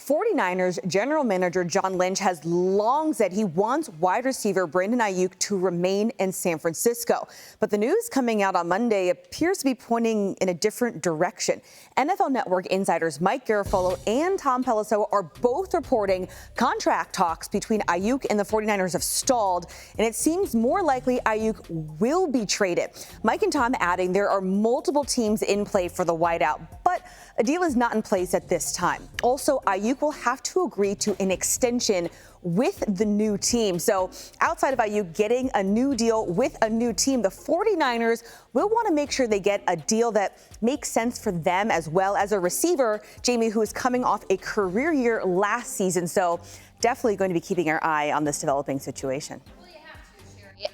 49ers general manager John Lynch has long said he wants wide receiver Brandon Aiyuk to remain in San Francisco. But the news coming out on Monday appears to be pointing in a different direction. NFL Network insiders Mike Garafolo and Tom Pelissero are both reporting contract talks between Aiyuk and the 49ers have stalled, and it seems more likely Aiyuk will be traded. Mike and Tom adding there are multiple teams in play for the wideout, but a deal is not in place at this time. Also, Aiyuk will have to agree to an extension with the new team. So outside of Aiyuk getting a new deal with a new team, the 49ers will want to make sure they get a deal that makes sense for them as well as a receiver, Jamie, who is coming off a career year last season. So definitely going to be keeping our eye on this developing situation.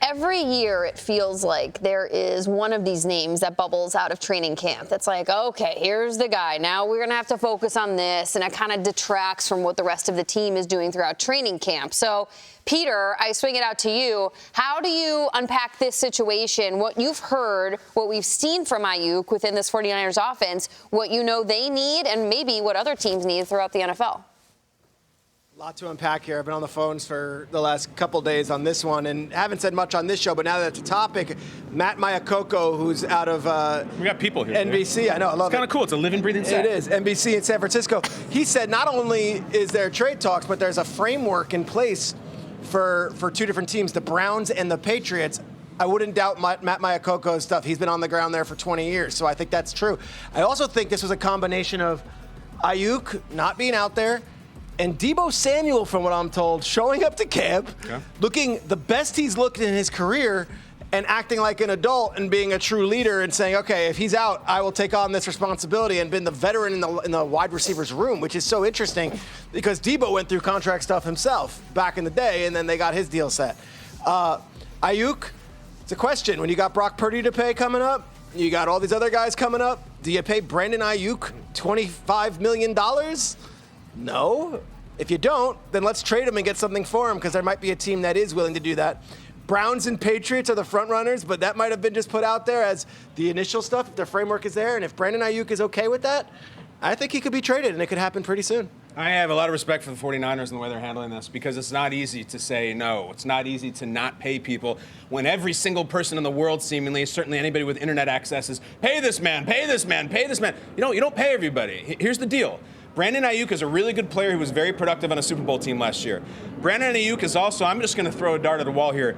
Every year it feels like there is one of these names that bubbles out of training camp. That's like, okay, here's the guy. Now we're going to have to focus on this. And it kind of detracts from what the rest of the team is doing throughout training camp. So, Peter, I swing it out to you. How do you unpack this situation, what you've heard, what we've seen from Aiyuk within this 49ers offense, what you know they need, and maybe what other teams need throughout the NFL? A lot to unpack here. I've been on the phones for the last couple days on this one and haven't said much on this show, but now that it's a topic, Matt Maiocco, who's out of we got people here. NBC. I know, I love it. It's kind of cool. It's a living, breathing set. It is. NBC in San Francisco. He said not only is there trade talks, but there's a framework in place for two different teams, the Browns and the Patriots. I wouldn't doubt Matt Maiocco's stuff. He's been on the ground there for 20 years, so I think that's true. I also think this was a combination of Aiyuk not being out there, and Deebo Samuel, from what I'm told, showing up to camp, looking the best he's looked in his career and acting like an adult and being a true leader and saying, okay, if he's out, I will take on this responsibility, and been the veteran in the wide receivers room, which is so interesting because Deebo went through contract stuff himself back in the day, and then they got his deal set. Aiyuk, it's a question. When you got Brock Purdy to pay coming up, you got all these other guys coming up, do you pay Brandon Aiyuk $25 million? No. If you don't, then let's trade him and get something for him, because there might be a team that is willing to do that. Browns and Patriots are the front runners, but that might have been just put out there as the initial stuff if the framework is there. And if Brandon Aiyuk is okay with that, I think he could be traded, and it could happen pretty soon. I have a lot of respect for the 49ers and the way they're handling this, because it's not easy to say no. It's not easy to not pay people when every single person in the world, seemingly, certainly anybody with internet access, is pay this man, pay this man, pay this man. You don't pay everybody. Here's the deal. Brandon Aiyuk is a really good player who was very productive on a Super Bowl team last year. Brandon Aiyuk is also, I'm just going to throw a dart at the wall here,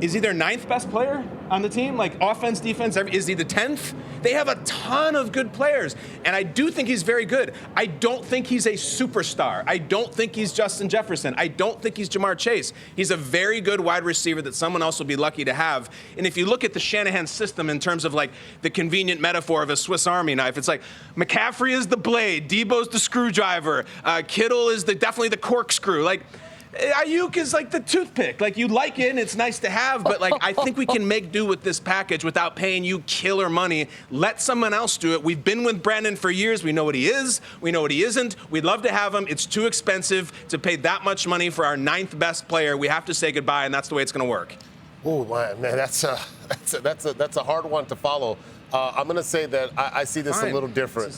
is he their 9th best player on the team? Like offense, defense, is he the 10th? They have a ton of good players, and I do think he's very good. I don't think he's a superstar. I don't think he's Justin Jefferson. I don't think he's Jamar Chase. He's a very good wide receiver that someone else will be lucky to have. And if you look at the Shanahan system in terms of like the convenient metaphor of a Swiss Army knife, it's like McCaffrey is the blade, Debo's the screwdriver, Kittle is definitely the corkscrew. Like, Aiyuk is like the toothpick. Like, you like it and it's nice to have, but like I think we can make do with this package without paying you killer money. Let someone else do it. We've been with Brandon for years. We know what he is. We know what he isn't. We'd love to have him. It's too expensive to pay that much money for our 9th best player. We have to say goodbye, and that's the way it's going to work. Oh man, that's a hard one to follow. I'm going to say that I see this a little different.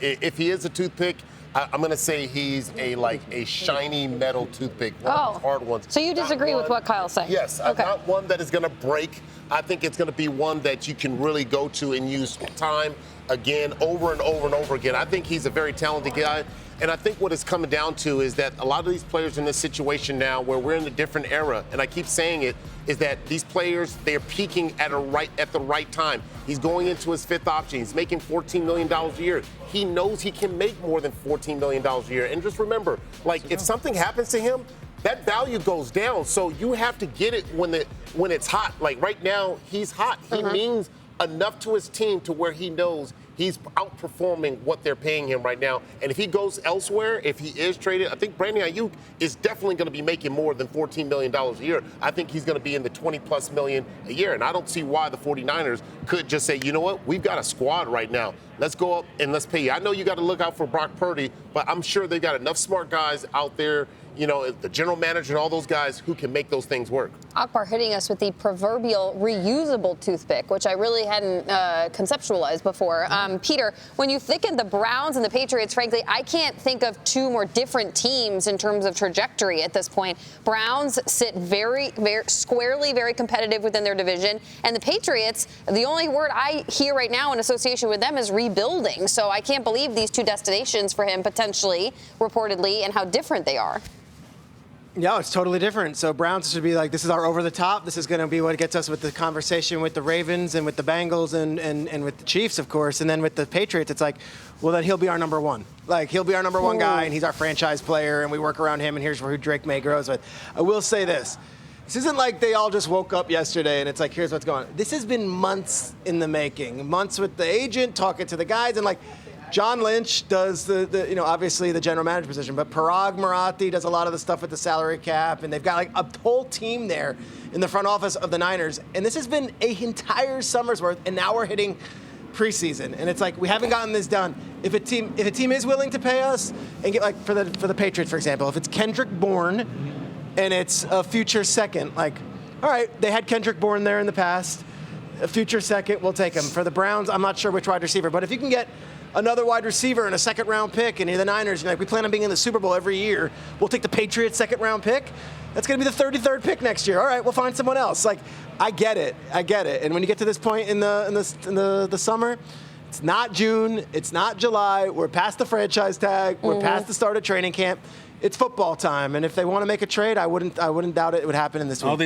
If he is a toothpick, I'm going to say he's a shiny metal toothpick, one of those hard ones. So you disagree with what Kyle's saying? Yes, okay. Not one that is going to break. I think it's going to be one that you can really go to and use time again, over and over and over again. I think he's a very talented guy. And I think what it's coming down to is that a lot of these players in this situation now, where we're in a different era, and I keep saying it, is that these players, they're peaking at the right time. He's going into his 5th option. He's making $14 million a year. He knows he can make more than $14 million a year. And just remember, if something happens to him, that value goes down. So you have to get it when it's hot. Like right now, he's hot. He means enough to his team to where he knows he's outperforming what they're paying him right now. And if he goes elsewhere, if he is traded, I think Brandon Aiyuk is definitely going to be making more than $14 million a year. I think he's going to be in the $20+ million a year. And I don't see why the 49ers could just say, you know what, we've got a squad right now. let's go up and let's pay you. I know you got to look out for Brock Purdy, but I'm sure they got enough smart guys out there, you know, the general manager and all those guys who can make those things work. Akbar hitting us with the proverbial reusable toothpick, which I really hadn't conceptualized before. Peter, when you think of the Browns and the Patriots, frankly, I can't think of two more different teams in terms of trajectory at this point. Browns sit very, very squarely, very competitive within their division, and the Patriots, the only word I hear right now in association with them is rebuilding. So I can't believe these two destinations for him potentially, reportedly, and how different they are. Yeah, it's totally different. So Browns should be like, this is our over the top. This is going to be what gets us with the conversation with the Ravens and with the Bengals and with the Chiefs, of course. And then with the Patriots, it's like, well, then he'll be our number one. Like, he'll be our number one guy, and he's our franchise player, and we work around him, and here's who Drake May grows with. I will say this. This isn't like they all just woke up yesterday and it's like, here's what's going on. This has been months in the making. Months with the agent, talking to the guys, and like, John Lynch does the obviously the general manager position, but Parag Marathi does a lot of the stuff with the salary cap, and they've got like a whole team there in the front office of the Niners. And this has been an entire summer's worth, and now we're hitting preseason, and it's like we haven't gotten this done. If a team is willing to pay us and get, like, for the Patriots, for example, if it's Kendrick Bourne and it's a future second, like, all right, they had Kendrick Bourne there in the past. A future second, we'll take him. For the Browns, I'm not sure which wide receiver, but if you can get another wide receiver and a second-round pick, and you're the Niners, you're like, we plan on being in the Super Bowl every year. We'll take the Patriots' second-round pick. That's going to be the 33rd pick next year. All right, we'll find someone else. Like, I get it. And when you get to this point in the summer, it's not June, it's not July. We're past the franchise tag. We're past the start of training camp. It's football time, and if they want to make a trade, I wouldn't doubt it would happen in this week.